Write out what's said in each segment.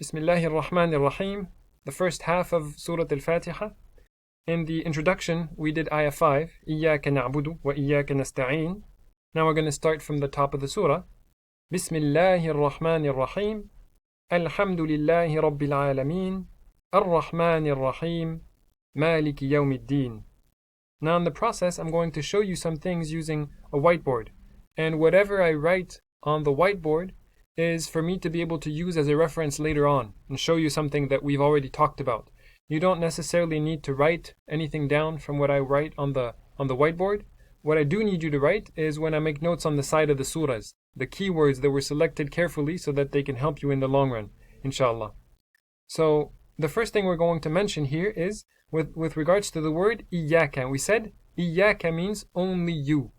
Bismillahir Rahmanir Rahim, the first half of surat al-Fatiha. In the introduction, we did ayah 5, إِيَّاكَ نَعْبُدُ وَإِيَّاكَ نَسْتَعِينُ. Now we're going to start from the top of the surah. Bismillahir Rahmanir Rahim, Alhamdulillahi Rabbil Alameen, Ar-Rahmanir Rahim, Maliki Yawmiddin. Now in the process, I'm going to show you some things using a whiteboard. And whatever I write on the whiteboard is for me to be able to use as a reference later on and show you something that we've already talked about. You don't necessarily need to write anything down from what I write on the whiteboard. What I do need you to write is when I make notes on the side of the surahs, the keywords that were selected carefully so that they can help you in the long run, inshallah. So the first thing we're going to mention here is with regards to the word إِيَّاكَ. We said إِيَّاكَ means only you.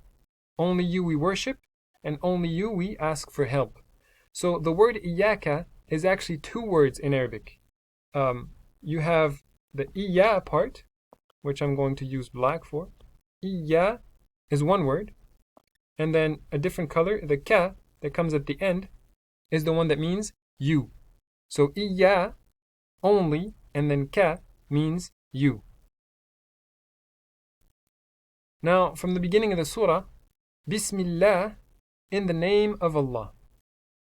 Only you we worship, and only you we ask for help. So the word إِيَّاكَ is actually two words in Arabic. You have the إِيَّا part, which I'm going to use black for. إِيَّا is one word, and then a different color, the ka that comes at the end, is the one that means you. So إِيَّا, only, and then ka means you. Now, from the beginning of the surah, Bismillah, in the name of Allah.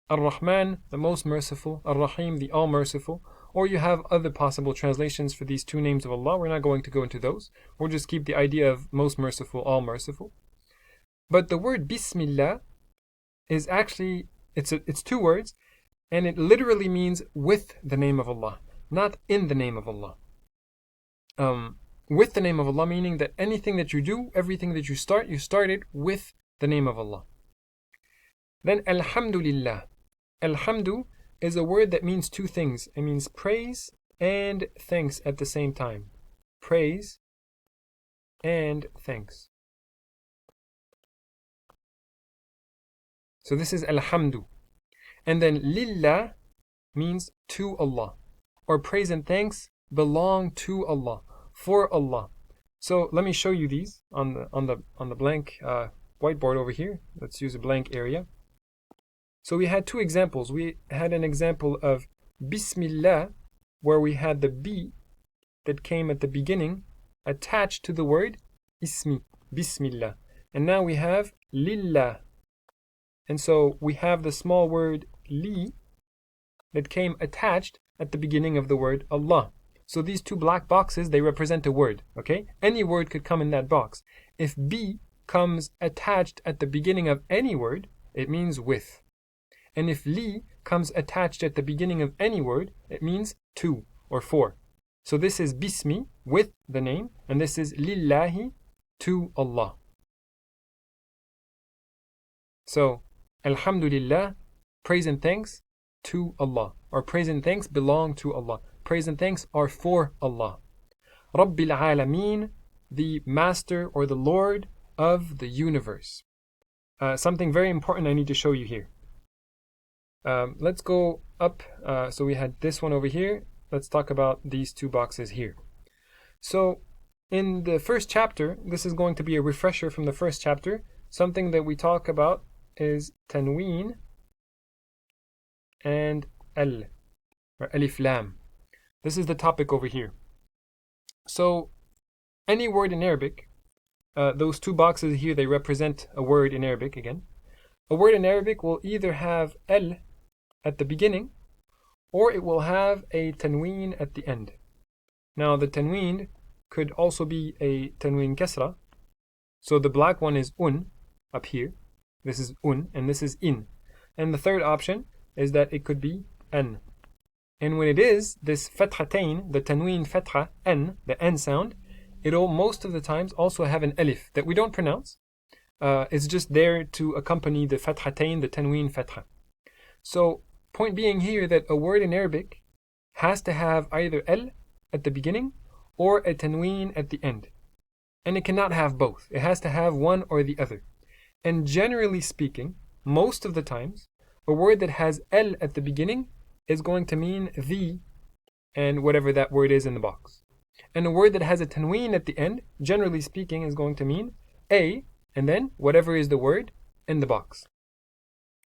Ar-Rahman, the most merciful, Ar-Rahim, the all-merciful, or you have other possible translations for these two names of Allah. We're not going to go into those. We'll just keep the idea of most merciful, all-merciful. But the word Bismillah is actually, it's two words, and it literally means with the name of Allah, not in the name of Allah. With the name of Allah, meaning that anything that you do, everything that you start it with the name of Allah. Then Alhamdulillah. Alhamdu is a word that means two things. It means praise and thanks at the same time. Praise and thanks. So this is Alhamdu. And then Lillah means to Allah, or praise and thanks belong to Allah, for Allah. So let me show you these on the blank whiteboard over here. Let's use a blank area. So we had two examples. We had an example of Bismillah, where we had the B that came at the beginning attached to the word Ismi, Bismillah. And now we have Lillah. And so we have the small word Li that came attached at the beginning of the word Allah. So these two black boxes, they represent a word, okay? Any word could come in that box. If B comes attached at the beginning of any word, it means with. And if Li comes attached at the beginning of any word, it means to or for. So this is Bismi, with the name, and this is Lillahi, to Allah. So, Alhamdulillah, praise and thanks to Allah, or praise and thanks belong to Allah. Praise and thanks are for Allah. Rabbil Alameen, the master or the Lord of the universe. Something very important I need to show you here. Let's go up. So we had this one over here. Let's talk about these two boxes here. So in the first chapter, this is going to be a refresher from the first chapter. Something that we talk about is tanween and al, or alif lam. This is the topic over here. So any word in Arabic, those two boxes here, they represent a word in Arabic again. A word in Arabic will either have al at the beginning, or it will have a tanween at the end. Now the tanween could also be a tanween kasra. So the black one is up here. This is and this is in. And the third option is that it could be an. And when it is this fathatain, the tanween fatha, an, the n sound, it'll most of the times also have an alif that we don't pronounce. It's just there to accompany the fathatain, the tanween fatha. So point being here that a word in Arabic has to have either al at the beginning or a tanween at the end. And it cannot have both. It has to have one or the other. And generally speaking, most of the times, a word that has al at the beginning is going to mean the and whatever that word is in the box. And a word that has a tanween at the end, generally speaking, is going to mean a and then whatever is the word in the box.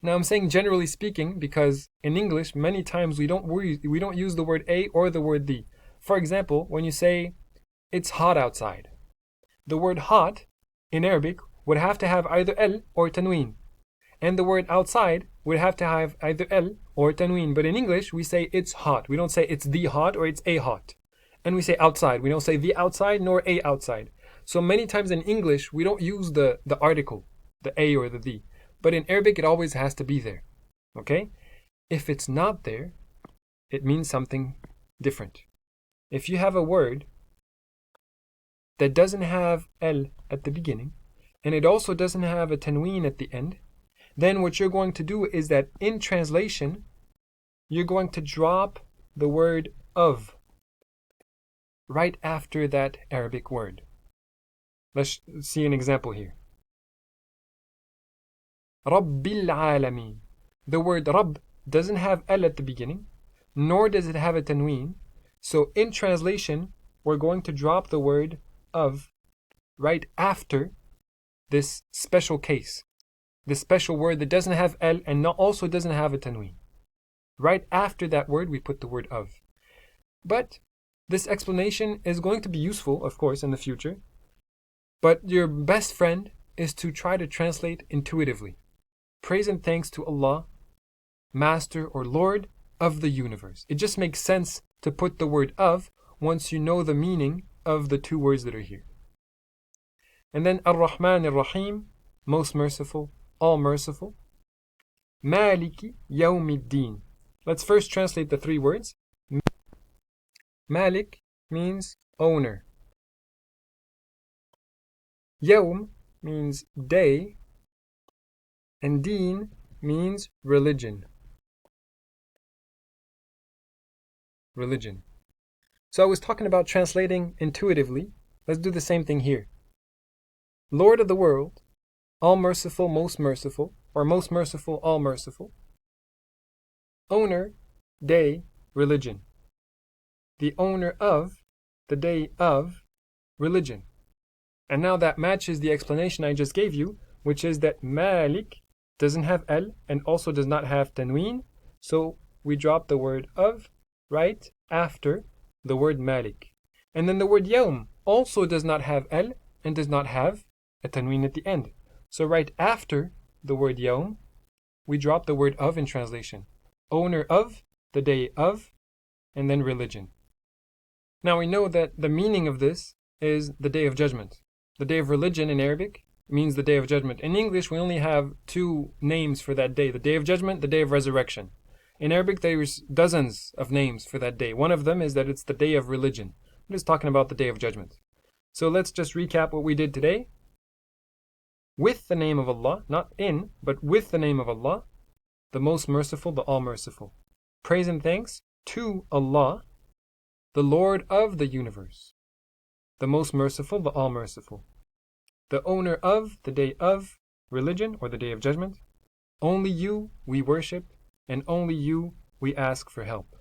Now I'm saying generally speaking because in English many times we don't use the word a or the word the. For example, when you say it's hot outside, the word hot in Arabic would have to have either el or tanween, and the word outside would have to have either el or tanween. But in English we say it's hot. We don't say it's the hot or it's a hot. And we say outside. We don't say the outside nor a outside. So many times in English we don't use the article, the a or the. But in Arabic it always has to be there. Okay? If it's not there, it means something different. If you have a word that doesn't have el at the beginning, and it also doesn't have a tanween at the end, then what you're going to do is that in translation, you're going to drop the word of right after that Arabic word. Let's see an example here. Rabbil Alameen. The word Rabb doesn't have el at the beginning, nor does it have a tanween. So in translation, we're going to drop the word of right after this special case, this special word that doesn't have el and also doesn't have a tanween. Right after that word, we put the word of. But this explanation is going to be useful, of course, in the future. But your best friend is to try to translate intuitively. Praise and thanks to Allah, Master or Lord of the universe. It just makes sense to put the word of once you know the meaning of the two words that are here. And then Ar-Rahman Ar-Rahim, most merciful, all merciful. Maliki Yawmiddin. Let's first translate the three words. Malik means owner. Yawm means day. And deen means religion. Religion. So I was talking about translating intuitively. Let's do the same thing here. Lord of the world, all merciful, most merciful, or most merciful, all merciful. Owner, day, religion. The owner of, the day of, religion. And now that matches the explanation I just gave you, which is that Malik doesn't have el and also does not have tanween. So we drop the word of right after the word Malik. And then the word Yawm also does not have el and does not have a tanween at the end. So right after the word Yawm, we drop the word of in translation. Owner of, the day of, and then religion. Now we know that the meaning of this is the day of judgment. The day of religion in Arabic means the day of judgment. In English, we only have two names for that day. The day of judgment, the day of resurrection. In Arabic, there's dozens of names for that day. One of them is that it's the day of religion. I'm just talking about the day of judgment. So let's just recap what we did today. With the name of Allah, not in, but with the name of Allah, the most merciful, the all merciful. Praise and thanks to Allah, the Lord of the universe, the most merciful, the all merciful, the owner of the day of religion or the day of judgment. Only you we worship, and only you we ask for help.